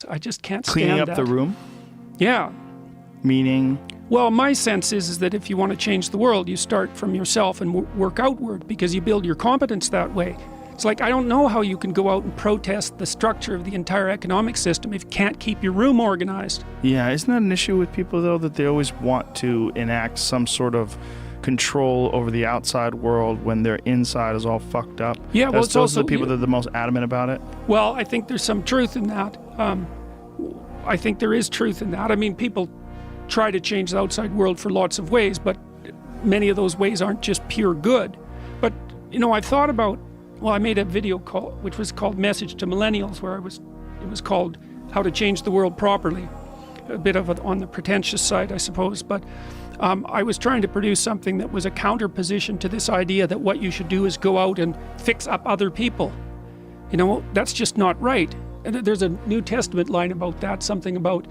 I just can't stand Cleaning up that. the room? Yeah. Meaning? Well, my sense is that if you want to change the world, you start from yourself and work outward, because you build your competence that way. It's like, I don't know how you can go out and protest the structure of the entire economic system if you can't keep your room organized. Yeah, isn't that an issue with people, though, that they always want to enact some sort of control over the outside world when their inside is all fucked up? Yeah, well, it's those also are the people that are the most adamant about it. Well, I think there's some truth in that. I think there is truth in that. I mean, people try to change the outside world for lots of ways, but many of those ways aren't just pure good. But, you know, I've thought about, well, I made a video call, which was called Message to Millennials, where it was called How to Change the World Properly. A bit of it on the pretentious side, I suppose, but I was trying to produce something that was a counterposition to this idea that what you should do is go out and fix up other people. You know, that's just not right. And there's a New Testament line about that, something about,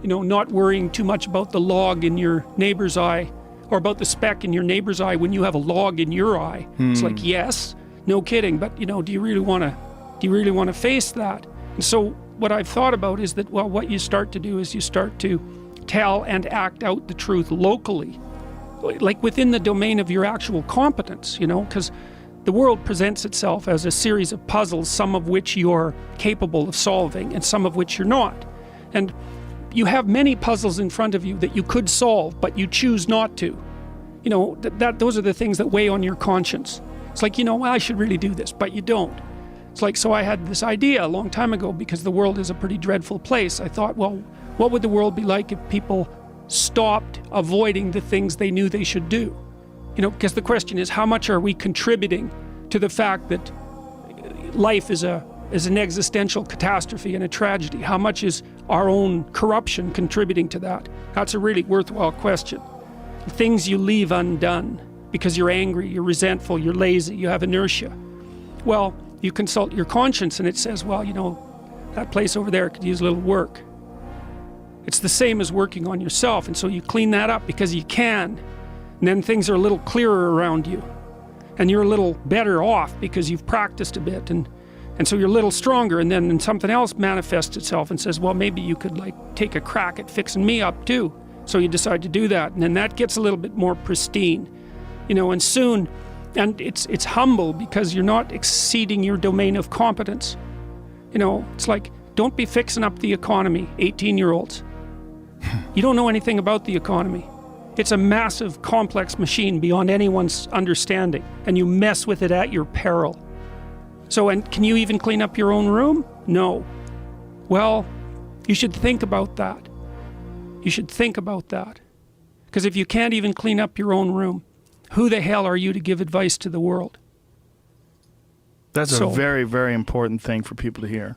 you know, not worrying too much about the log in your neighbor's eye, or about the speck in your neighbor's eye when you have a log in your eye. It's like, yes, no kidding, but, you know, do you really want to face that? And so what I've thought about is that, well, what you start to do is you start to tell and act out the truth locally, like within the domain of your actual competence, you know, because the world presents itself as a series of puzzles, some of which you're capable of solving and some of which you're not. And you have many puzzles in front of you that you could solve, but you choose not to. You know, those are the things that weigh on your conscience. It's like, you know, well, I should really do this, but you don't. It's like, so I had this idea a long time ago, because the world is a pretty dreadful place. I thought, well, what would the world be like if people stopped avoiding the things they knew they should do? You know, because the question is, how much are we contributing to the fact that life is an existential catastrophe and a tragedy? How much is our own corruption contributing to that? That's a really worthwhile question. Things you leave undone because you're angry, you're resentful, you're lazy, you have inertia. Well, you consult your conscience and it says, well, you know, that place over there could use a little work. It's the same as working on yourself, and so you clean that up because you can. And then things are a little clearer around you, and you're a little better off because you've practiced a bit, and so you're a little stronger, and then something else manifests itself and says, well, maybe you could like take a crack at fixing me up too. So you decide to do that, and then that gets a little bit more pristine, you know, and soon, and it's humble because you're not exceeding your domain of competence. You know, it's like, don't be fixing up the economy, 18-year-olds. You don't know anything about the economy. It's a massive, complex machine beyond anyone's understanding, and you mess with it at your peril. So, and can you even clean up your own room? No. Well, you should think about that. You should think about that. Because if you can't even clean up your own room, who the hell are you to give advice to the world? That's a very, very important thing for people to hear.